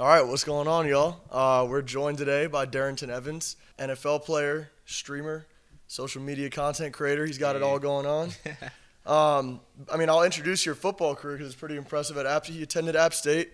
All right, what's going on, y'all? We're joined today by Darrynton Evans, NFL player, streamer, social media content creator. He's got it all going on. I'll introduce your football career because it's pretty impressive at App. He attended App State,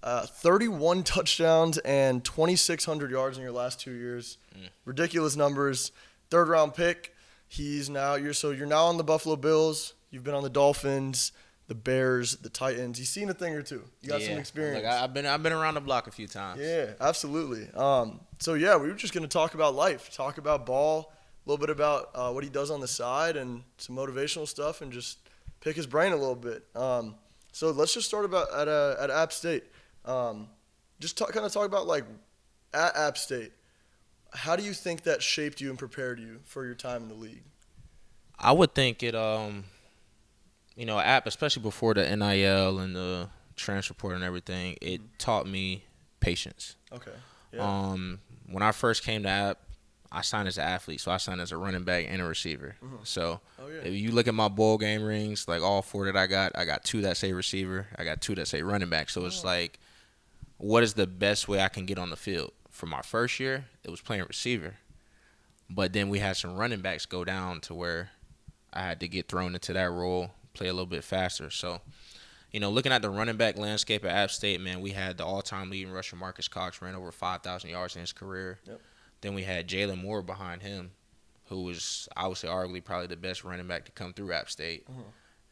31 touchdowns and 2,600 yards in your last 2 years. Ridiculous numbers. Third round pick. You're now on the Buffalo Bills. You've been on the Dolphins, the Bears, the Titans. You've seen a thing or two. You got some experience. I've been around the block a few times. Yeah, absolutely. We were just going to talk about life, talk about ball, a little bit about what he does on the side and some motivational stuff, and just pick his brain a little bit. So let's just start about at App State. Talk about like at App State. How do you think that shaped you and prepared you for your time in the league? I would think it, App, especially before the NIL and the transfer portal and everything, it taught me patience. Okay. Yeah. When I first came to App, I signed as an athlete, so I signed as a running back and a receiver. So if you look at my bowl game rings, like all four that I got two that say receiver, I got two that say running back. So it's like, what is the best way I can get on the field? For my first year, it was playing receiver. But then we had some running backs go down to where I had to get thrown into that role, play a little bit faster. So, looking at the running back landscape at App State, man, we had the all-time leading rusher Marcus Cox, ran over 5,000 yards in his career. Yep. Then we had Jalen Moore behind him, who was, I would say, arguably probably the best running back to come through App State.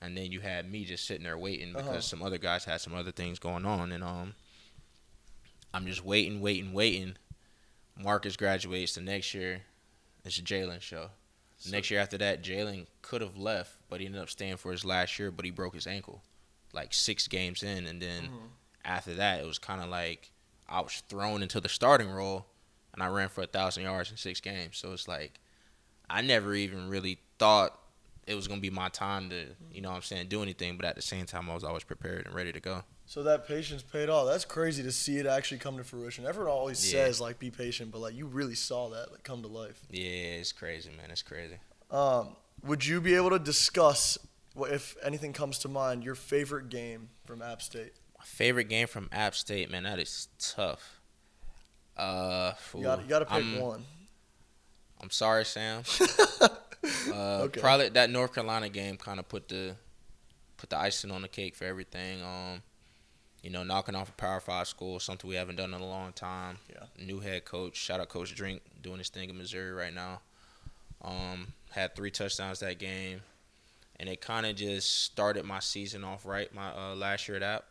And then you had me just sitting there waiting because some other guys had some other things going on. And I'm just waiting. Marcus graduates the next year. It's a Jalen show. Next year after that, Jalen could have left, but he ended up staying for his last year, but he broke his ankle like 6 games in. And then after that, it was kind of like I was thrown into the starting role, and I ran for 1,000 yards in 6 games. So it's like I never even really thought it was going to be my time to, do anything. But at the same time, I was always prepared and ready to go. So that patience paid off. That's crazy to see it actually come to fruition. Everyone always says, like, be patient, but, like, you really saw that, like, come to life. Yeah, it's crazy, man. It's crazy. Would you be able to discuss, if anything comes to mind, your favorite game from App State? My favorite game from App State, man, that is tough. You got to pick one. I'm sorry, Sam. Okay. Probably that North Carolina game kind of put the icing on the cake for everything. Knocking off a Power 5 school, something we haven't done in a long time. Yeah. New head coach, shout out Coach Drink, doing his thing in Missouri right now. Had 3 touchdowns that game, and it kind of just started my season off right, my last year at App.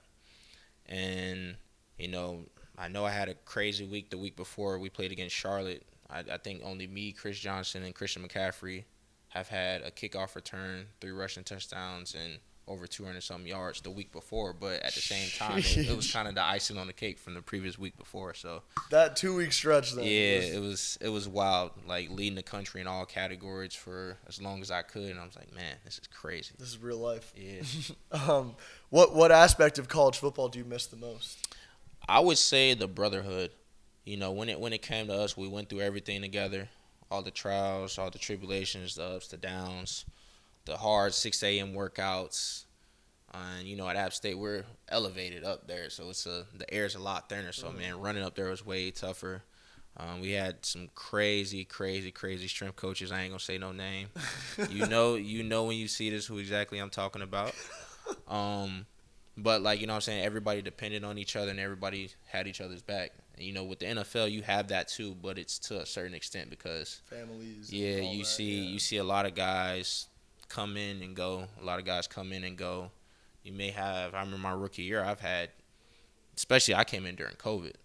And, I know I had a crazy week the week before we played against Charlotte. I think only me, Chris Johnson, and Christian McCaffrey have had a kickoff return, 3 rushing touchdowns, and over 200-something yards the week before. But at the same time, it was kind of the icing on the cake from the previous week before. So that 2-week stretch, then. Yeah, it was wild. Like, leading the country in all categories for as long as I could. And I was like, man, this is crazy. This is real life. Yeah. What aspect of college football do you miss the most? I would say the brotherhood. When it came to us, we went through everything together. All the trials, all the tribulations, the ups, the downs, the hard 6 a.m. workouts. And, at App State, we're elevated up there. So the air's a lot thinner. So, man, running up there was way tougher. We had some crazy strength coaches. I ain't going to say no name. You know when you see this who exactly I'm talking about. But, like, everybody depended on each other and everybody had each other's back. And, with the NFL, you have that too, but it's to a certain extent because families. Yeah, you see a lot of guys come in and go. You may have, I remember my rookie year, especially I came in during COVID.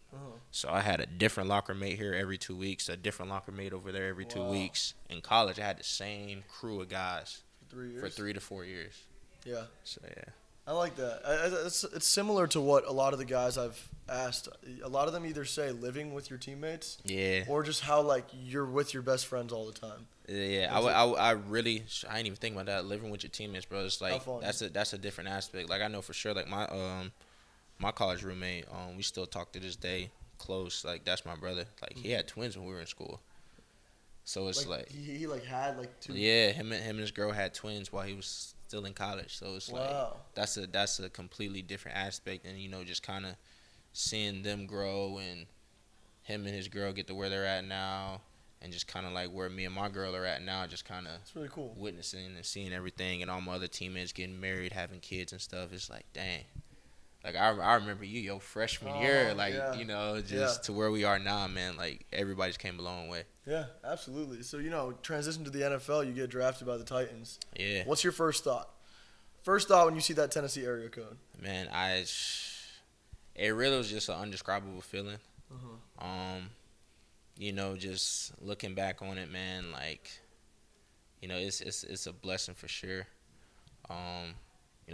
So I had a different locker mate here every 2 weeks, a different locker mate over there every 2 weeks. In college, I had the same crew of guys for 3 to 4 years. Yeah. So, yeah. I like that. It's similar to what a lot of the guys I've asked. A lot of them either say living with your teammates, or just how like you're with your best friends all the time. Yeah, I didn't even think about that. Living with your teammates, bro. It's like that's a different aspect. Like I know for sure, like my college roommate, we still talk to this day, close. Like that's my brother. Like he had twins when we were in school. So it's like he had 2. Yeah, him and his girl had twins while he was still in college. So it's like that's a completely different aspect, and just kind of seeing them grow and him and his girl get to where they're at now, and just kind of like where me and my girl are at now, just kind of It's really cool. witnessing and seeing everything, and all my other teammates getting married, having kids and stuff. It's like, dang. Like, I remember your freshman year, like, yeah. just to where we are now, man. Like, everybody's came a long way. Yeah, absolutely. So, transition to the NFL, you get drafted by the Titans. Yeah. What's your first thought? First thought when you see that Tennessee area code? Man, it really was just an indescribable feeling. Just looking back on it, man, like, it's a blessing for sure.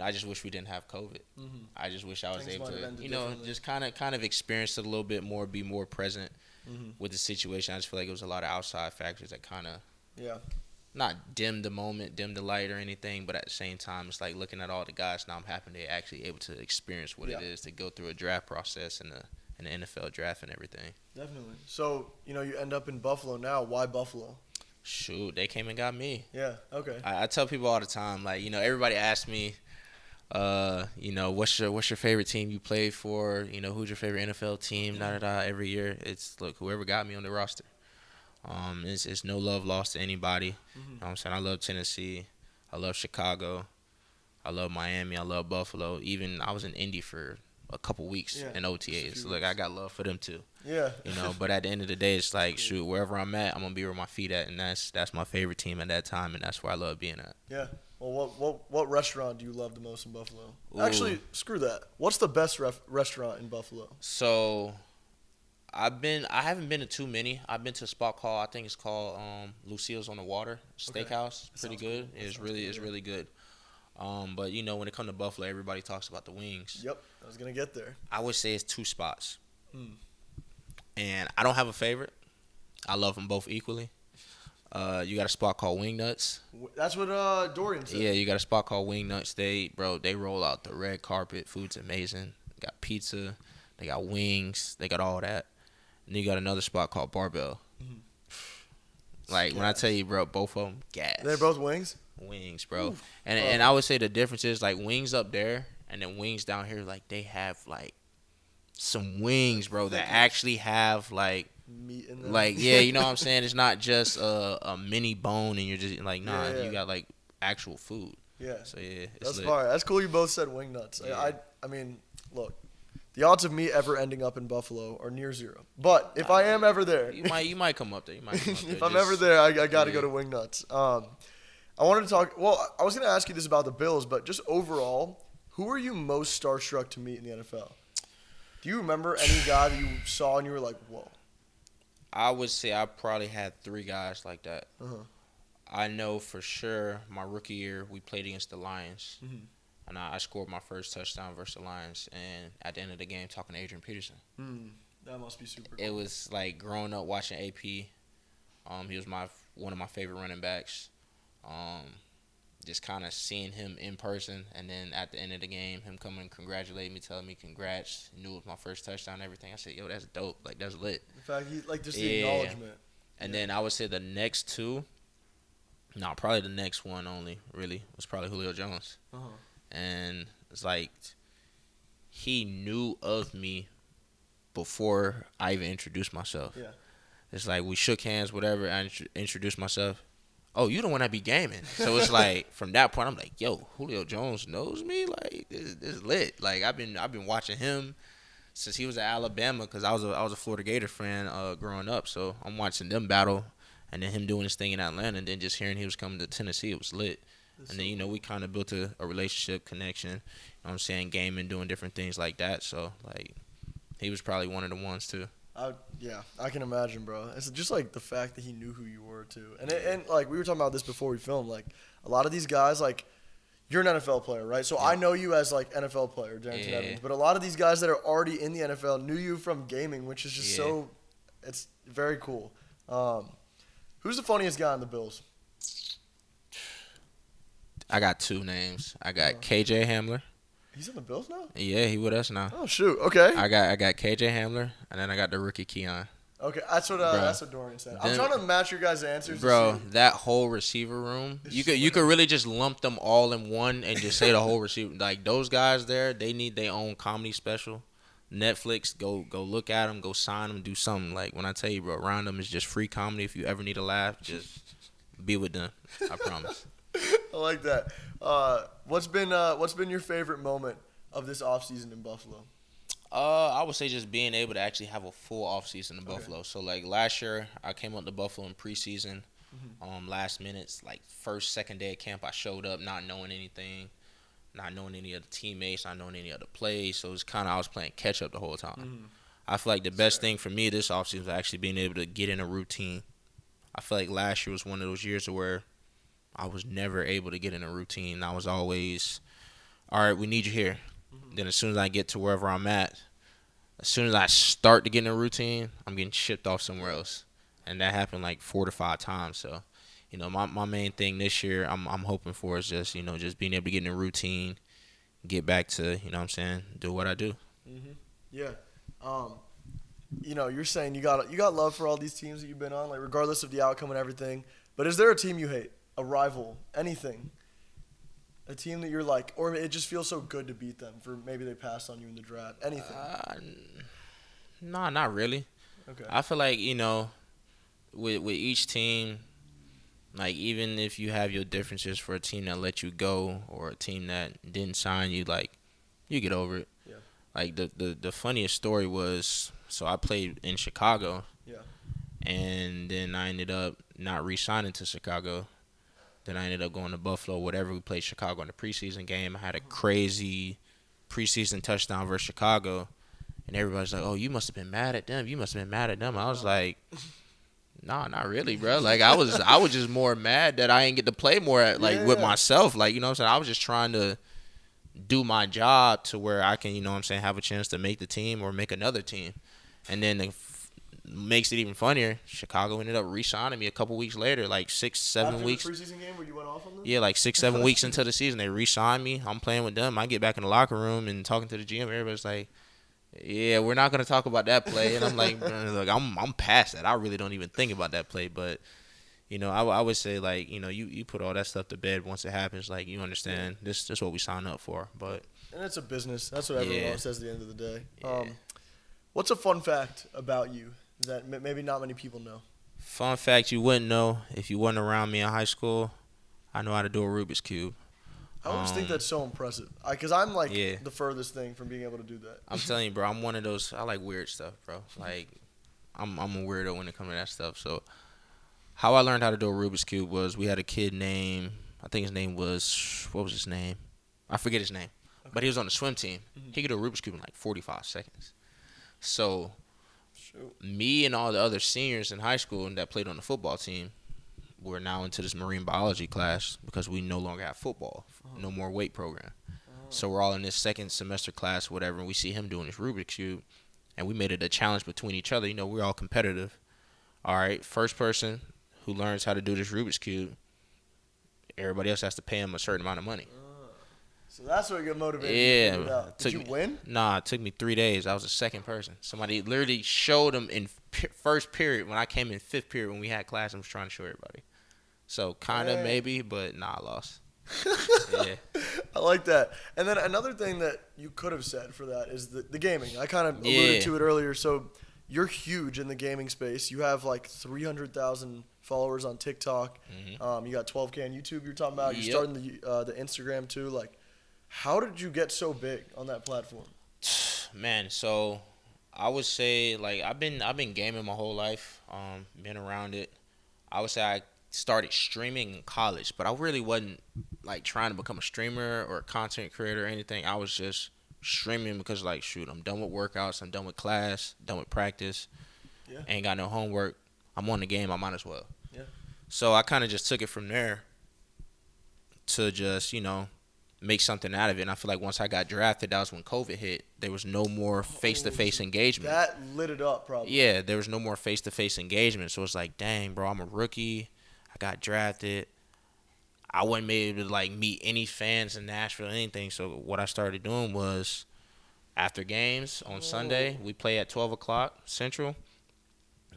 I just wish we didn't have COVID. I just wish I was able to, just kind of experience it a little bit more, be more present with the situation. I just feel like it was a lot of outside factors that kind of, not dim the moment, dim the light or anything, but at the same time, it's like looking at all the guys now. I'm happy they're actually able to experience what it is to go through a draft process and the NFL draft and everything. Definitely. So, you end up in Buffalo now. Why Buffalo? Shoot, they came and got me. Yeah, okay. I tell people all the time, like, everybody asks me, what's your favorite team you played for? Who's your favorite NFL team? Every year, it's look, whoever got me on the roster. It's no love lost to anybody. You know what I'm saying? I love Tennessee. I love Chicago. I love Miami. I love Buffalo. Even I was in Indy for a couple weeks in OTAs. So, look, I got love for them too. Yeah. But at the end of the day, it's like, shoot, wherever I'm at, I'm going to be where my feet at. And that's my favorite team at that time, and that's where I love being at. Yeah. Well, what restaurant do you love the most in Buffalo? Ooh. Actually, screw that. What's the best restaurant in Buffalo? So, I haven't been to too many. I've been to a spot called, I think it's called Lucille's on the Water Steakhouse. Pretty good. Cool. It's really good. But when it comes to Buffalo, everybody talks about the wings. Yep, I was gonna get there. I would say it's two spots, and I don't have a favorite. I love them both equally. You got a spot called Wing Nuts. That's what Dorian said. Yeah, you got a spot called Wing Nuts. They roll out the red carpet. Food's amazing. They got pizza. They got wings. They got all that. And then you got another spot called Barbell. Like, when I tell you, bro, both of them, gas. They're both wings? Wings, bro. And I would say the difference is, like, wings up there and then wings down here, like, they have, like, some wings, bro, that actually have, like, meat in them. Like, yeah, you know what I'm saying? It's not just a mini bone and you're just, like, nah, you got, like, actual food. Yeah. So, yeah, it's That's lit. fire. That's cool you both said Wing Nuts. Yeah. I mean, look. The odds of me ever ending up in Buffalo are near zero. But if I am ever there, you might come up there. If I'm ever there, I got to go to Wing Nuts. I wanted to talk. Well, I was going to ask you this about the Bills, but just overall, who are you most starstruck to meet in the NFL? Do you remember any guy that you saw and you were like, whoa? I would say I probably had 3 guys like that. Uh-huh. I know for sure my rookie year we played against the Lions. And I scored my first touchdown versus the Lions. And at the end of the game, talking to Adrian Peterson. That must be super cool. It was like growing up watching AP. He was one of my favorite running backs. Just kind of seeing him in person. And then at the end of the game, him coming and congratulating me, telling me congrats. Knew it was my first touchdown and everything. I said, yo, that's dope. Like, that's lit. In fact, just the acknowledgement. And then I would say the next 2. No, probably the next one only, really, was probably Julio Jones. And it's like he knew of me before I even introduced myself. Yeah. It's like we shook hands, whatever. I introduced myself. Oh, you the one that be gaming. So it's like from that point, I'm like, yo, Julio Jones knows me. Like this is lit. Like I've been watching him since he was at Alabama because I was a Florida Gator fan growing up. So I'm watching them battle, and then him doing his thing in Atlanta, and then just hearing he was coming to Tennessee, it was lit. And then, we kind of built a relationship, connection, you know what I'm saying, gaming, doing different things like that. So, like, he was probably one of the ones, too. I can imagine, bro. It's just, like, the fact that he knew who you were, too. And like, we were talking about this before we filmed. Like, a lot of these guys, like, you're an NFL player, right? So I know you as, like, NFL player, Darrynton Evans. But a lot of these guys that are already in the NFL knew you from gaming, which is just it's very cool. Who's the funniest guy on the Bills? I got 2 names. I got KJ Hamler. He's in the Bills now? Yeah, he with us now. Oh, shoot. Okay. I got KJ Hamler, and then I got the rookie Keon. Okay, that's what Dorian said. I'm trying to match your guys' answers. Bro, that whole receiver room, you could really just lump them all in one and just say the whole receiver. Like, those guys there, they need their own comedy special. Netflix, go look at them, go sign them, do something. Like when I tell you, bro, around them is just free comedy. If you ever need a laugh, just be with them. I promise. I like that. What's been your favorite moment of this offseason in Buffalo? I would say just being able to actually have a full off season in Buffalo. Okay. So like last year, I came up to Buffalo in preseason. Last minutes, like first, second day of camp, I showed up not knowing anything, not knowing any of the teammates, not knowing any of the plays. So it's kind of I was playing catch up the whole time. I feel like the best thing for me this offseason was actually being able to get in a routine. I feel like last year was one of those years where I was never able to get in a routine. I was always, all right, we need you here. Then as soon as I get to wherever I'm at, as soon as I start to get in a routine, I'm getting shipped off somewhere else. And that happened like 4 to 5 times. So, my main thing this year I'm hoping for is just, just being able to get in a routine, get back to, do what I do. Yeah. You're saying you got love for all these teams that you've been on, like regardless of the outcome and everything. But is there a team you hate? A rival? Anything? A team that you're like, or it just feels so good to beat them for maybe they passed on you in the draft? Anything? No, not really. Okay. I feel like, with each team, like even if you have your differences for a team that let you go or a team that didn't sign you, like you get over it. Yeah. Like the funniest story was, so I played in Chicago. Yeah. And then I ended up not re-signing to Chicago. Then I ended up going to Buffalo. Whatever, we played Chicago in the preseason game. I had a crazy preseason touchdown versus Chicago. And everybody's like, oh, you must have been mad at them. You must have been mad at them. I was like, nah, not really, bro. Like, I was just more mad that I didn't get to play more with myself. Like, you know what I'm saying? I was just trying to do my job to where I can, have a chance to make the team or make another team. And then makes it even funnier, Chicago ended up re-signing me a couple weeks later, like 6-7 weeks. After the preseason game where you went off on them? Yeah, like 6-7 weeks into the season, they re-signed me. I'm playing with them. I get back in the locker room and talking to the GM. Everybody's like, yeah, we're not going to talk about that play. And I'm like, look, I'm past that. I really don't even think about that play. But, I would say, like, you put all that stuff to bed once it happens. Like, you understand, this is what we signed up for. But and it's a business. That's what everyone else says at the end of the day. Yeah. What's a fun fact about you that maybe not many people know? Fun fact you wouldn't know if you wasn't around me in high school, I know how to do a Rubik's Cube. I always think that's so impressive. Because I'm like Yeah. the furthest thing from being able to do that. I'm telling you, bro, I'm one of those, I like weird stuff, bro. Like, I'm a weirdo when it comes to that stuff. So, how I learned how to do a Rubik's Cube was we had a kid named, I think his name was, what was his name? I forget his name. Okay. But he was on the swim team. He could do a Rubik's Cube in like 45 seconds. So, me and all the other seniors in high school that played on the football team were now into this marine biology class because we no longer have football, no more weight program. So we're all in this second semester class, whatever, and we see him doing this Rubik's Cube, and we made it a challenge between each other. We're all competitive. All right, first person who learns how to do this Rubik's Cube, everybody else has to pay him a certain amount of money. So that's what got motivated. Yeah. Did you win? Nah, it took me 3 days. I was the second person. Somebody literally showed him in first period when I came in fifth period when we had class and was trying to show everybody. So kind of maybe, but nah, I lost. Yeah. I like that. And then another thing that you could have said for that is the gaming. I kind of alluded to it earlier. So you're huge in the gaming space. You have like 300,000 followers on TikTok. You got 12K on YouTube you're talking about. You're starting the Instagram too. Like, how did you get so big on that platform? Man, so I would say like I've been gaming my whole life. Been around it. I would say I started streaming in college, but I really wasn't like trying to become a streamer or a content creator or anything. I was just streaming because like shoot, I'm done with workouts, I'm done with class, done with practice. Yeah. Ain't got no homework. I'm on the game, I might as well. Yeah. So I kind of just took it from there to just, make something out of it. And I feel like once I got drafted, that was when COVID hit. There was no more face-to-face engagement. That lit it up probably. Yeah, there was no more face-to-face engagement. So it's like, dang, bro, I'm a rookie. I got drafted. I wasn't able to like meet any fans in Nashville or anything. So what I started doing was after games on Sunday, we play at 12 o'clock Central.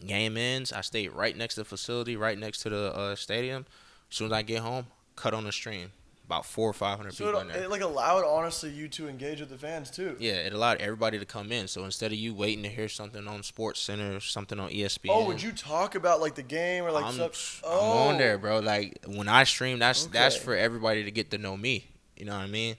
Game ends. I stayed right next to the facility, right next to the stadium. As soon as I get home, cut on the stream. about 400 or 500 So people in there. it like allowed honestly you to engage with the fans too. Yeah, it allowed everybody to come in. So instead of you waiting to hear something on Sports Center or something on ESPN. Oh, would you talk about like the game or like stuff? I'm on there, bro. Like when I stream, that's Okay. for everybody to get to know me. You know what I mean?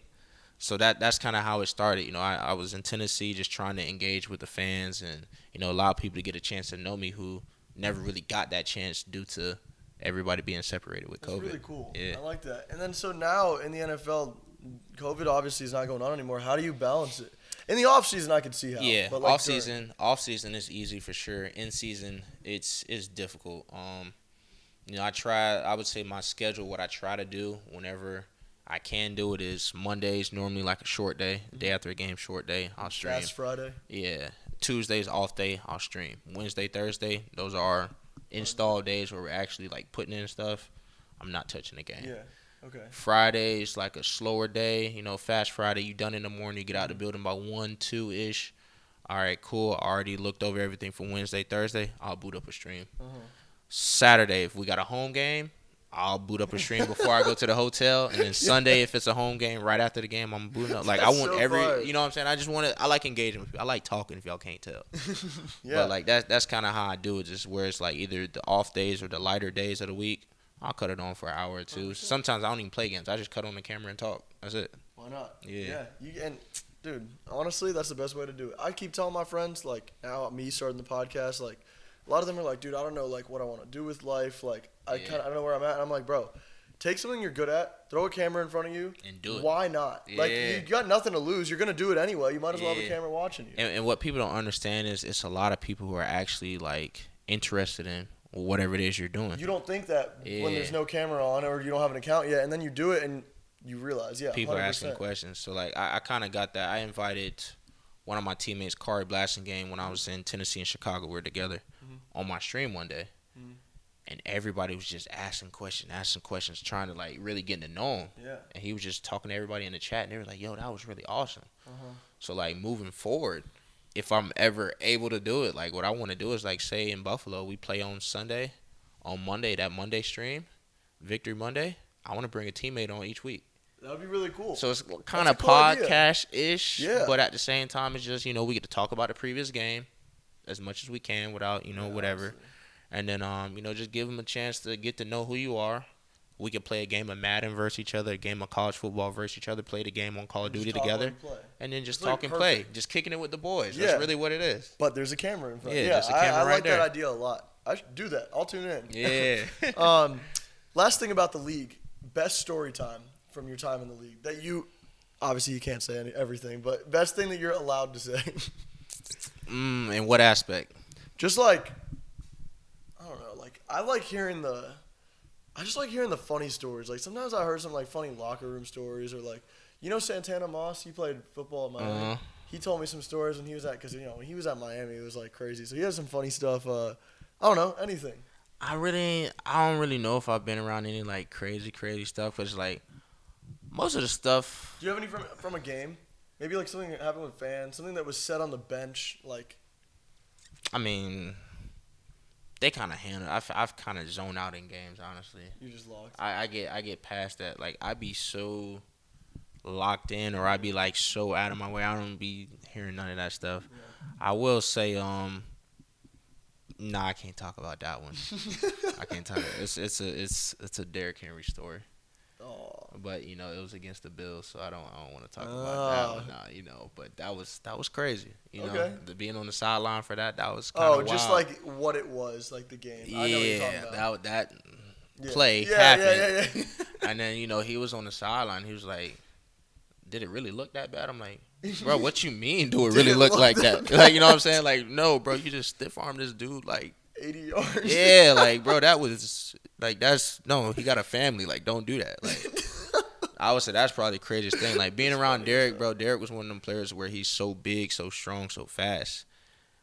So that's kind of how it started. You know, I was in Tennessee just trying to engage with the fans and, you know, allow people to get a chance to know me who never really got that chance due to everybody being separated with COVID. That's really cool. Yeah. I like that. And then so now in the NFL, COVID obviously is not going on anymore. How do you balance it? In the off season, I could see how. Yeah, but like off season is easy for sure. In season, it's difficult. You know, I would say my schedule, what I try to do whenever I can do it is Mondays, normally like a short day. Day after a game, short day, I'll stream. Fast Friday. Yeah. Tuesdays, off day, I'll stream. Wednesday, Thursday, those are install days where we're actually like putting in stuff. I'm not touching the game. Yeah. Okay. Friday's like a slower day. You know, Fast Friday, you done in the morning, you get out the building by 1, 2-ish. All right, cool. I already looked over everything for Wednesday, Thursday. I'll boot up a stream. Saturday, if we got a home game, I'll boot up a stream before I go to the hotel. And then Sunday, if it's a home game, right after the game, I'm booting up. Like, I want you know what I'm saying? I just want to, I like engaging with people. I like talking, if y'all can't tell. Yeah. But, like, that's kind of how I do it, just where it's, like, either the off days or the lighter days of the week. I'll cut it on for an hour or two. Sometimes I don't even play games. I just cut on the camera and talk. That's it. Why not? Yeah. And, dude, honestly, that's the best way to do it. I keep telling my friends, like, now me starting the podcast, like, a lot of them are like, dude, I don't know, like, what I want to do with life. Like, I don't know where I'm at. And I'm like, bro, take something you're good at, throw a camera in front of you. And do it. Why not? Yeah. Like, you got nothing to lose. You're going to do it anyway. You might as well have a camera watching you. And what people don't understand is it's a lot of people who are actually, like, interested in whatever it is you're doing. You don't think that when there's no camera on or you don't have an account yet, and then you do it and you realize, people 100%. are asking questions. So, like, I kind of got that. I invited one of my teammates, Kari Blasingame, when I was in Tennessee and Chicago. We were together on my stream one day. And everybody was just asking questions, trying to, like, really get to know him. Yeah. And he was just talking to everybody in the chat, and they were like, yo, that was really awesome. So, like, moving forward, if I'm ever able to do it, like, what I want to do is, like, say in Buffalo, we play on Sunday, on Monday, that Monday stream, Victory Monday, I want to bring a teammate on each week. That would be really cool. So it's kind of cool podcast-ish, yeah. But at the same time, it's just, you know, we get to talk about the previous game as much as we can without, you know, whatever. Absolutely. And then, you know, just give them a chance to get to know who you are. We could play a game of Madden versus each other, a game of college football versus each other, play the game on Call of Duty together, and then just talk and play. Just kicking it with the boys. Yeah. That's really what it is. But there's a camera in front. Yeah, there's a camera I right like there. that idea a lot. I should do that. I'll tune in. Yeah. Last thing about the league, best story time from your time in the league that you, obviously you can't say everything, but best thing that you're allowed to say. In what aspect? Just like, I don't know, like I just like hearing the funny stories. Like sometimes I heard some like funny locker room stories or like, you know Santana Moss, he played football at Miami. He told me some stories when he was at, because, you know, when he was at Miami, it was like crazy. So he has some funny stuff. I don't know, anything. I don't really know if I've been around any like crazy stuff. Cause like most of the stuff. Do you have any from a game? Maybe like something that happened with fans, something that was said on the bench, like. I mean, they kind of handle. I've kind of zoned out in games, honestly. You just locked. I get past that. Like I be so locked in, or I be like so out of my way. I don't be hearing none of that stuff. Yeah. I will say, nah, I can't talk about that one. I can't talk. It's a Derrick Henry story. Oh. But you know, it was against the Bills, so I don't want to talk about that one. Nah, you know, but that was crazy. You know, being on the sideline for that was kind of wild. Just like what it was, like the game. Yeah, I know what you're talking about. that play happened. Yeah. And then, you know, he was on the sideline. He was like, "Did it really look that bad?" I'm like, "Bro, what you mean? Do it really look like that?" Like, you know what I'm saying? Like, no, bro, you just stiff armed this dude like 80 yards. Yeah, like, bro, that was like he got a family. Like, don't do that. Like. I would say that's probably the craziest thing. Like, being around Derrick, bro, Derrick was one of them players where he's so big, so strong, so fast,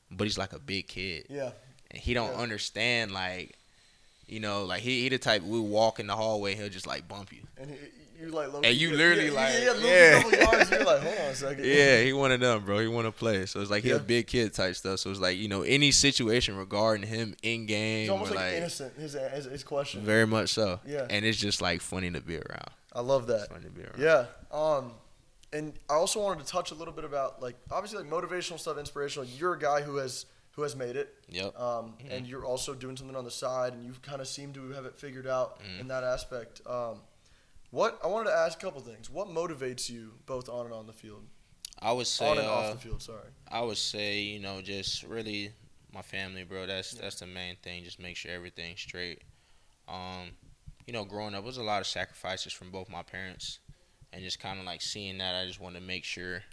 but he's like a big kid. Yeah. And he don't understand, like, you know, like, he the type, we walk in the hallway, he'll just, like, bump you. And You like low And key, you literally a couple yards. You're like, hold on a second. Yeah, he one of them, bro. He want to play. So it's like he Yeah. a big kid type stuff. So it's like, any situation regarding him in game. He's almost or like innocent. His question. Very much so. Yeah. And it's just like funny to be around. I love that. It's funny to be around. Yeah. And I also wanted to touch a little bit about like obviously like motivational stuff, inspirational. You're a guy who has made it. Yep. And you're also doing something on the side, and you kind of seem to have it figured out in that aspect. What I wanted to ask a couple things. What motivates you both on and on the field? I would say On and off the field, sorry. I would say, just really my family, bro. That's the main thing. Just make sure everything's straight. Growing up, it was a lot of sacrifices from both my parents, and just kind of like seeing that, I just want to make sure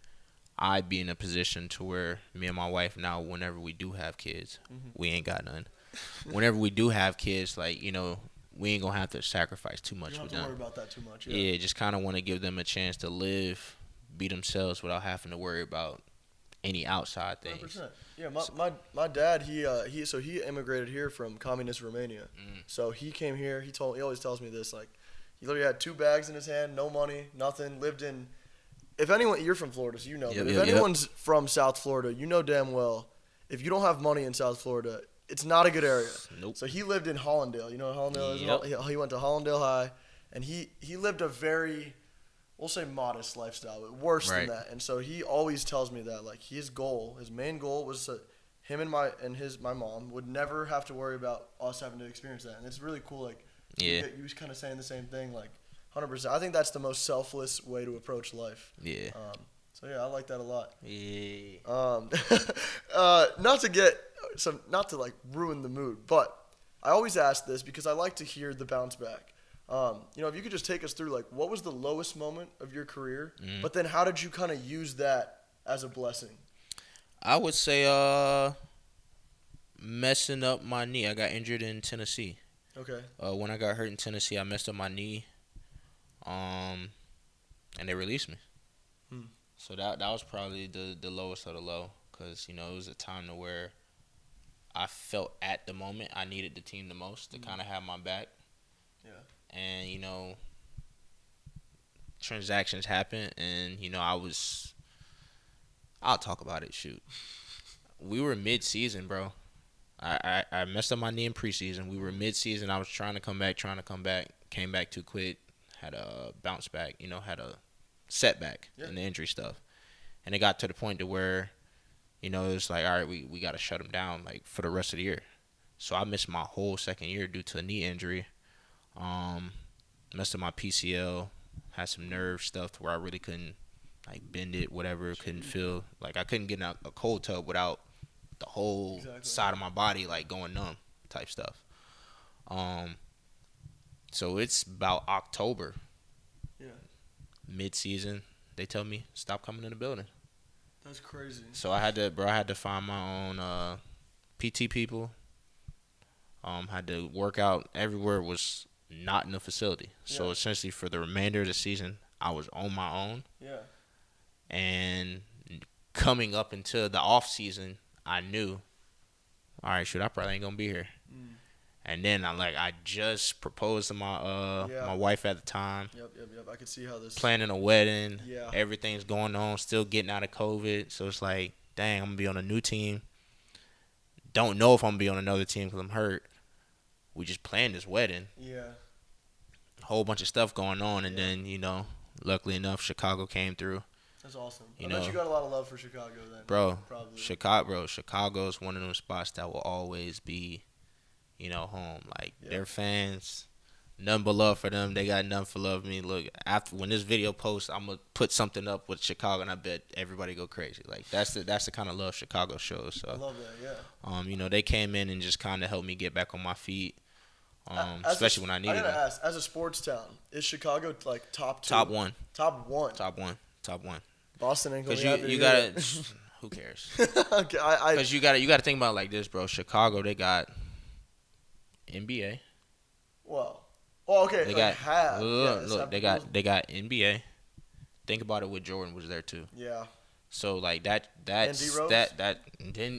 I'd be in a position to where me and my wife now, whenever we do have kids, we ain't got none. Whenever we do have kids, like, we ain't gonna have to sacrifice too much You don't with have to them. worry about that too much. Yeah, just kind of want to give them a chance to live, be themselves without having to worry about any outside things. 100%. Yeah, my dad, he immigrated here from communist Romania. So he came here. He always tells me this, like, he literally had 2 bags in his hand, no money, nothing. Lived in. If anyone, you're from Florida, so you know. But if anyone's from South Florida, you know damn well, if you don't have money in South Florida, it's not a good area. Nope. So he lived in Hollandale. You know what Hollandale is? He went to Hollandale High, and he lived a very, we'll say, modest lifestyle, but worse than that. And so he always tells me that, like, his main goal was that him and my mom would never have to worry about us having to experience that. And it's really cool. Like, you was kind of saying the same thing, like, 100%. I think that's the most selfless way to approach life. Yeah. So yeah, I like that a lot. Yeah. Not to like ruin the mood, but I always ask this because I like to hear the bounce back. If you could just take us through, like, what was the lowest moment of your career, but then how did you kind of use that as a blessing? I would say messing up my knee. I got injured in Tennessee. Okay. When I got hurt in Tennessee, I messed up my knee, and they released me. So that was probably the lowest of the low, because it was a time to where I felt at the moment I needed the team the most to kind of have my back. Yeah. And transactions happen, and I'll talk about it. Shoot, we were mid-season, bro. I messed up my knee in preseason. We were mid-season. I was trying to come back. Came back too quick. Had a bounce back. Had a setback in the injury stuff. And it got to the point to where, it was like, all right, we got to shut him down, like, for the rest of the year. So I missed my whole second year due to a knee injury. Messed up my PCL. Had some nerve stuff to where I really couldn't, like, bend it, whatever. Couldn't feel, like, I couldn't get in a cold tub without the whole side of my body, like, going numb type stuff. So it's about October. Yeah. Mid-season, they tell me, stop coming in the building. That's crazy. So I had to find my own PT people. Had to work out everywhere, was not in the facility. So essentially for the remainder of the season, I was on my own. Yeah. And coming up into the off season, I knew, all right, shoot, I probably ain't gonna be here. And then I just proposed to my wife at the time. Yep. I could see how this. Planning a wedding. Yeah. Everything's going on. Still getting out of COVID. So it's like, dang, I'm gonna be on a new team. Don't know if I'm gonna be on another team because I'm hurt. We just planned this wedding. Yeah. A whole bunch of stuff going on, and then luckily enough, Chicago came through. That's awesome. I bet you got a lot of love for Chicago then. Bro, probably. Chicago's one of those spots that will always be, home. Like, their fans, nothing but love for them. They got nothing for love for me. Look, when this video posts, I'm gonna put something up with Chicago, and I bet everybody go crazy. Like, that's the kind of love Chicago shows. So I love that. Yeah. They came in and just kind of helped me get back on my feet. Especially when I needed it. I gotta ask, as a sports town, is Chicago like top 2? Top one. Top one. Boston ain't gonna be happy. You gotta. Who cares? Okay, because you gotta think about it like this, bro. Chicago, they got NBA. Well, okay. They got they got NBA. Think about it. With Jordan was there too. Yeah. So like then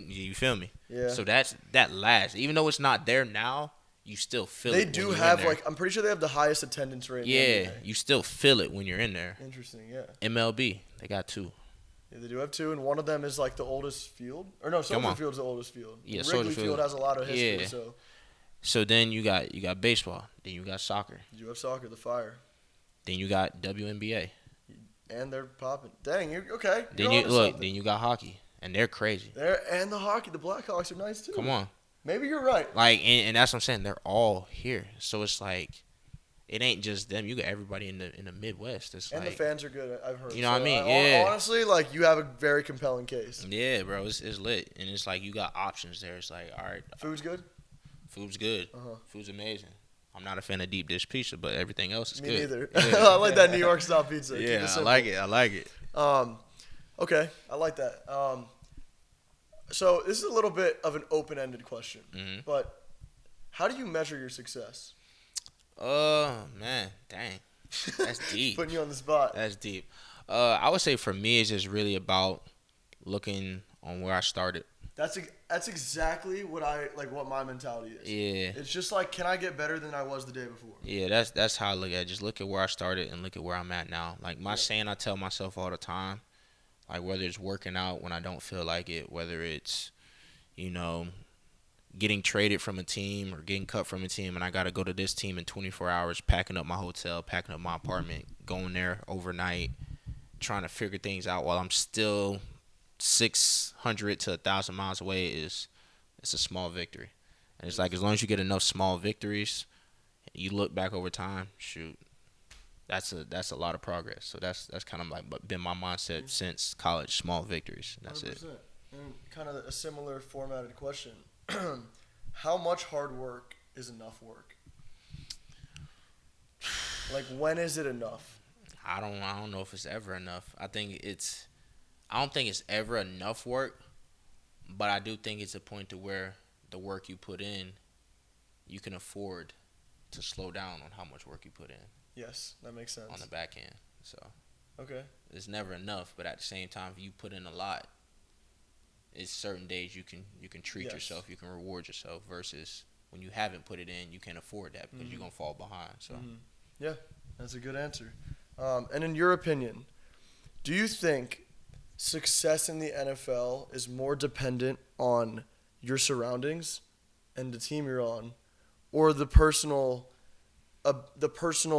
you feel me? Yeah. So that lasts. Even though it's not there now, you still feel They it. do when you're have in there. like I'm pretty sure they have the highest attendance rate. Yeah, in the NBA. you still feel it when you're in there. Interesting. Yeah. MLB, they got 2. Yeah, they do have 2, and one of them is like the oldest field. Or no, Soldier Field's the oldest field. Yeah, Wrigley Soldier Field Field has a lot of history. Yeah. So So then you got baseball. Then you got soccer. you have soccer, the Fire, Then you got WNBA. and they're popping. Dang, you're okay. Then You're you onto look. something. Then you got hockey, and they're crazy. There and the hockey, the Blackhawks are nice too. Come on, Maybe you're right. like and that's what I'm saying. They're all here, so it's like it ain't just them. You got everybody in the Midwest. It's And like the fans are good. I've heard. You know what I mean? Yeah. Honestly, like you have a very compelling case. yeah, bro. It's lit, and it's like you got options there. It's like all right, Food's good. food's good. Food's amazing. I'm not a fan of deep dish pizza, but everything else is Me good. neither. Yeah. I like that New York style pizza. Keep Yeah, it I simple. like it. I like it. Okay, I like that. So this is a little bit of an open-ended question, Mhm. but how do you measure your success? Man, dang, that's deep. Putting you on the spot. That's deep. I would say for me, it's just really about looking on where I started. That's exactly what what my mentality is. Yeah. It's just like, can I get better than I was the day before? Yeah, that's how I look at it. Just look at where I started and look at where I'm at now. Like my saying I tell myself all the time, like whether it's working out when I don't feel like it, whether it's, getting traded from a team or getting cut from a team and I got to go to this team in 24 hours, packing up my hotel, packing up my apartment, going there overnight, trying to figure things out while I'm still 600 to 1,000 miles away it's a small victory. And it's like as long as you get enough small victories, you look back over time, shoot, that's a lot of progress. So that's kind of like been my mindset since college, small victories. That's 100%. it. And kind of a similar formatted question. How much hard work is enough work? Like, when is it enough? I don't know if it's ever enough. I don't think it's ever enough work, but I do think it's a point to where the work you put in, you can afford to slow down on how much work you put in Yes, that makes sense. on the back end. So Okay. it's never enough, but at the same time, if you put in a lot, it's certain days you can treat Yes. yourself, you can reward yourself, versus when you haven't put it in, you can't afford that because you're gonna fall behind. So Yeah, that's a good answer. And in your opinion, do you think success in the NFL is more dependent on your surroundings and the team you're on, or the personal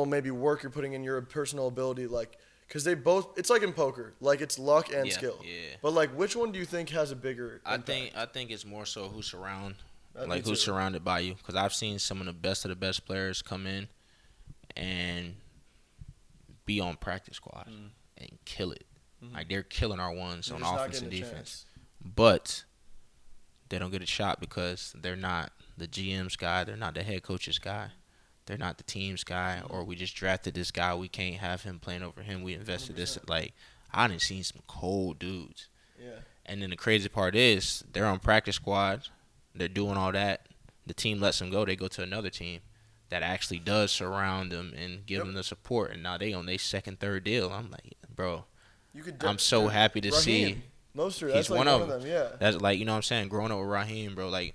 maybe work you're putting in, your personal ability? Like, because it's like in poker, like it's luck and Yeah, skill. yeah. But like, which one do you think has a bigger impact? I think it's more so who's Me too. surrounded by you, because I've seen some of the best players come in and be on practice squad and kill it. Like they're killing our ones You're on just not offense and getting a defense, chance. but they don't get a shot because they're not the GM's guy, they're not the head coach's guy, they're not the team's guy, or we just drafted this guy, we can't have him playing over him, we invested 100%. this. Like, I done seen some cold dudes. Yeah. And then the crazy part is they're on practice squad, they're doing all that, the team lets them go, they go to another team that actually does surround them and give them the support, and now they on their second, third deal. I'm like, bro, I'm so happy to see Mostert, he's that's like one of them. Yeah. That's like, you know what I'm saying, growing up with Raheem, bro, like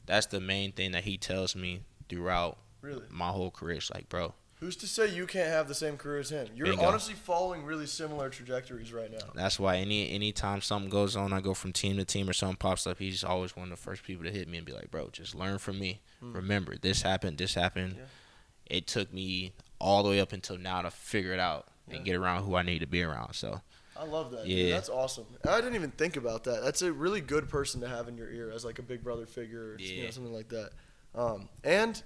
that's the main thing that he tells me throughout Really? my whole career. It's like, bro, Who's to say you can't have the same career as him? You're Bingo. honestly following really similar trajectories right now. that's why anytime something goes on, I go from team to team or something pops up, he's always one of the first people to hit me and be like, bro, just learn from me. Remember, this happened. Yeah. It took me all the way up until now to figure it out and get around who I need to be around. So I love that. Yeah. Dude. That's awesome. I didn't even think about that. That's a really good person to have in your ear as like a big brother figure or something like that. And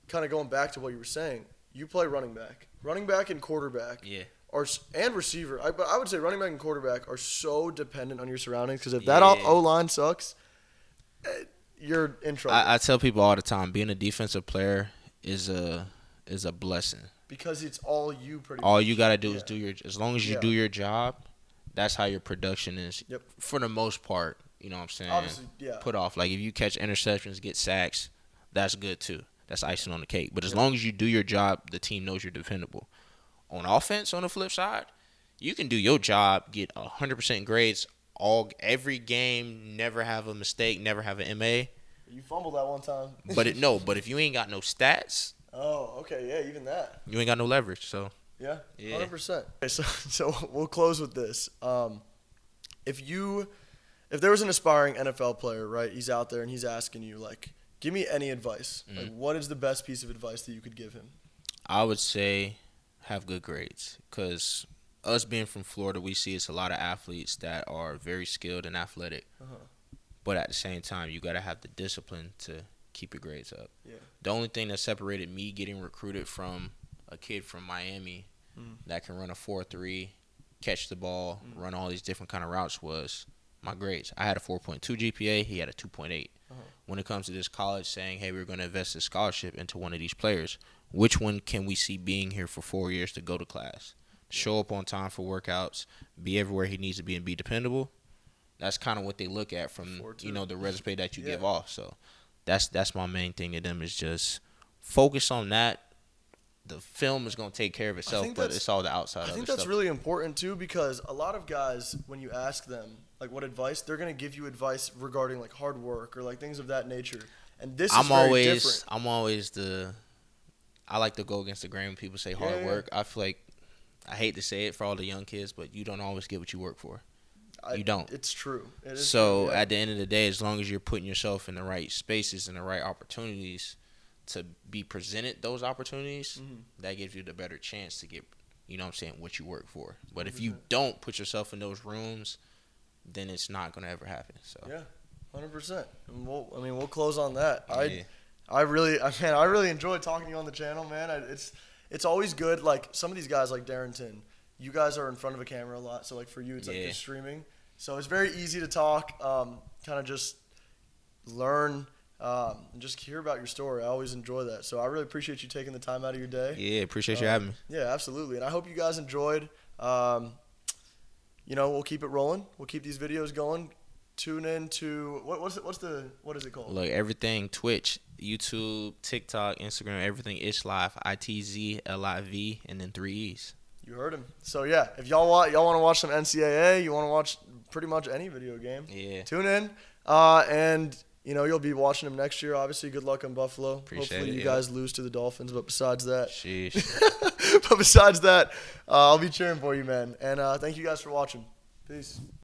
kind of going back to what you were saying, you play running back and quarterback. Yeah. And receiver. But I would say running back and quarterback are so dependent on your surroundings, because if that Yeah. O-line sucks, you're in trouble. I tell people all the time, being a defensive player is a blessing. Because it's all you pretty All much. you gotta do is as long as you Yeah. do your job, that's how your production is. Yep. For the most part, you know what I'm saying? Obviously, yeah. Put off. Like if you catch interceptions, get sacks, that's good too. That's icing on the cake. But as long as you do your job, the team knows you're dependable. On offense, on the flip side, you can do your job, get 100% grades every game, never have a mistake, never have an MA. You fumbled that one time. But if you ain't got no stats, Oh, okay, yeah, even that. you ain't got no leverage. So Yeah, yeah. 100%. Okay, so we'll close with this. If there was an aspiring NFL player, right? He's out there and he's asking you, like, give me any advice. Mm-hmm. Like, what is the best piece of advice that you could give him? I would say have good grades, because us being from Florida, we see it's a lot of athletes that are very skilled and athletic. But at the same time, you got to have the discipline to keep your grades up. Yeah. The only thing that separated me getting recruited from a kid from Miami that can run a 4.3, catch the ball, run all these different kind of routes was my grades. I had a 4.2 GPA. He had a 2.8. When it comes to this college saying, hey, we're going to invest a scholarship into one of these players, which one can we see being here for 4 years to go to class, show up on time for workouts, be everywhere he needs to be, and be dependable? That's kind of what they look at from, the resume that you give off. So that's my main thing to them, is just focus on that. The film is going to take care of itself, but it's all the outside of it. I think that's really important, too, because a lot of guys, when you ask them, like, what advice, they're going to give you advice regarding, like, hard work or, like, things of that nature. And this is very different. I like to go against the grain when people say hard work. I feel like, I hate to say it for all the young kids, but you don't always get what you work for. You don't. It's true. It is so true, yeah. At the end of the day, as long as you're putting yourself in the right spaces and the right opportunities to be presented those opportunities, that gives you the better chance to get, what you work for. But if you don't put yourself in those rooms, then it's not going to ever happen. So yeah, 100%. And we'll close on that. Yeah. I really enjoyed talking to you on the channel, man. It's always good. Like, some of these guys like Darrynton, you guys are in front of a camera a lot, so like for you it's like just streaming. So it's very easy to talk, kind of just learn, and just hear about your story. I always enjoy that. So I really appreciate you taking the time out of your day. Yeah, appreciate you having me. Yeah, absolutely. And I hope you guys enjoyed. We'll keep it rolling. We'll keep these videos going. Tune in to what is it called? Look, everything: Twitch, YouTube, TikTok, Instagram, everything. It's live. ITZLIV and then 3 E's. You heard him. So yeah, if y'all want to watch some NCAA, you want to watch pretty much any video game. Yeah. Tune in, and you'll be watching them next year. Obviously, good luck in Buffalo. Hopefully you guys lose to the Dolphins. But besides that, I'll be cheering for you, man. And thank you guys for watching. Peace.